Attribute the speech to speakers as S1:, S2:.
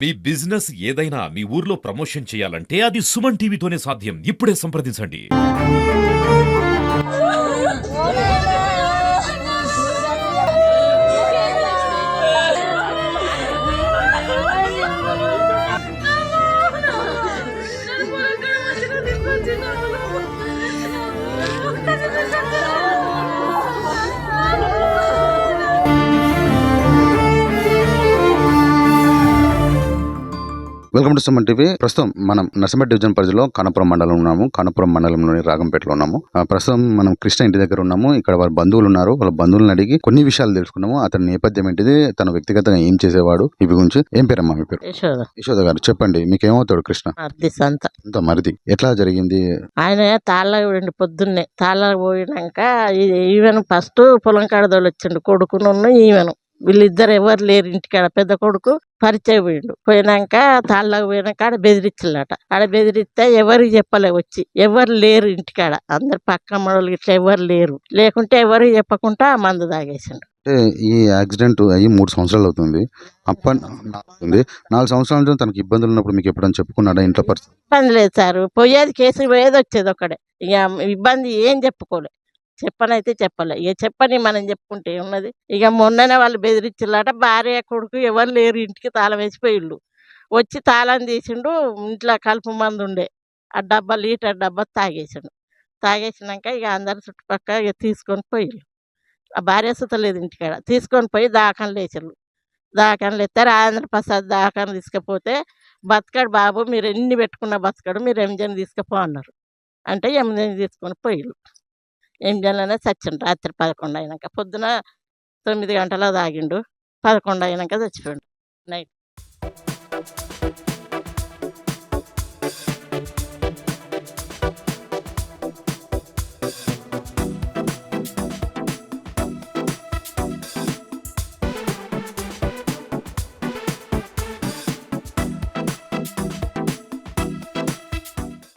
S1: మీ business ఏదైనా మీ ఊర్లో promotion చేయాలంటే అది సుమన్ టీవీతోనే సాధ్యం. ఇప్పుడే సంప్రదించండి.
S2: Welcome to Suman TV. ప్రస్తుతం మనం నర్సంపేట డివిజన్ పరిధిలో కనపురం మండలం ఉన్నాము. కనపురం మండలంలోని రాగంపేటలో ఉన్నాము. ప్రస్తుతం మనం కృష్ణ ఇంటి దగ్గర ఉన్నాము. ఇక్కడ వారి బంధువులు ఉన్నారు. వాళ్ళ బంధువులను అడిగి కొన్ని విషయాలు తెలుసుకున్నాము. అతని నేపథ్యం ఏంటిది, తన వ్యక్తిగతంగా ఏం చేసేవాడు, ఇవి గురించి. ఏం పేరమ్మా మీ పేరు? యశోద గారు. చెప్పండి, మీకేమవుతాడు కృష్ణ? అంత మరిది. ఎట్లా జరిగింది?
S3: ఆయన తాళ్ళకి పోయిండు పొద్దున్నే. తాళ్ళకి పోయినాక ఈవెన్ ఫస్ట్ పొలం కాడ తోలొచ్చిండు కొడుకును ఈవెను. వీళ్ళిద్దరు ఎవరు లేరు ఇంటికాడ. పెద్ద కొడుకు పరిచయం పోయిండు. పోయినాక తాళ్ళకి పోయినాక ఆడ బెదిరించిల్లట. ఆడ బెదిరిస్తే ఎవరికి చెప్పలే, వచ్చి ఎవరు లేరు ఇంటికాడ. అందరు పక్క మనోళ్ళు ఇట్లా ఎవరు లేరు. లేకుంటే ఎవరికి చెప్పకుండా మందు తాగేసిండు.
S2: అంటే ఈ యాక్సిడెంట్ అయ్యి 3 సంవత్సరాలు అవుతుంది. 4 సంవత్సరాల నుంచి తనకి ఇబ్బందులు ఉన్నప్పుడు మీకు ఎప్పుడైనా చెప్పుకున్నాడా ఇంట్లో పరిస్థితి?
S3: ఇబ్బంది లేదు సార్. పోయేది కేసు పోయేది వచ్చేది ఒక్కడే. ఇక ఇబ్బంది ఏం చెప్పుకోలే. చెప్పనైతే చెప్పలే. ఇక చెప్పని మనం చెప్పుకుంటే ఉన్నది. ఇక మొన్ననే వాళ్ళు బెదిరించిల్లట. భార్య కొడుకు ఎవరు లేరు ఇంటికి, తాళం వేసిపోయిళ్ళు. వచ్చి తాళం తీసిండు. ఇంట్లో కలుపు మందు ఉండే ఆ డబ్బా, లీటర్ డబ్బా తాగేసిండు. తాగేసినాక ఇక అందరు చుట్టుపక్కల ఇక తీసుకొని పోయిళ్ళు. ఆ భార్య సుతలేదు ఇంటికాడ. తీసుకొని పోయి దాఖలు వేసిళ్ళు. దాఖలు ఎత్తే రాజేంద్ర ప్రసాద్ దాఖలు తీసుకపోతే, బతకడు బాబు, మీరు ఎన్ని పెట్టుకున్న బతకడు, మీరు ఎంజన్ తీసుకుపో అన్నారు. అంటే ఎంజన్ తీసుకొని పోయిళ్ళు. ఎంజన్లోనే చచ్చిండు. రాత్రి 11 అయినాక. పొద్దున 9 గంటలకు తాగిండు. 11 అయినాక చచ్చిపోయిండు నైట్.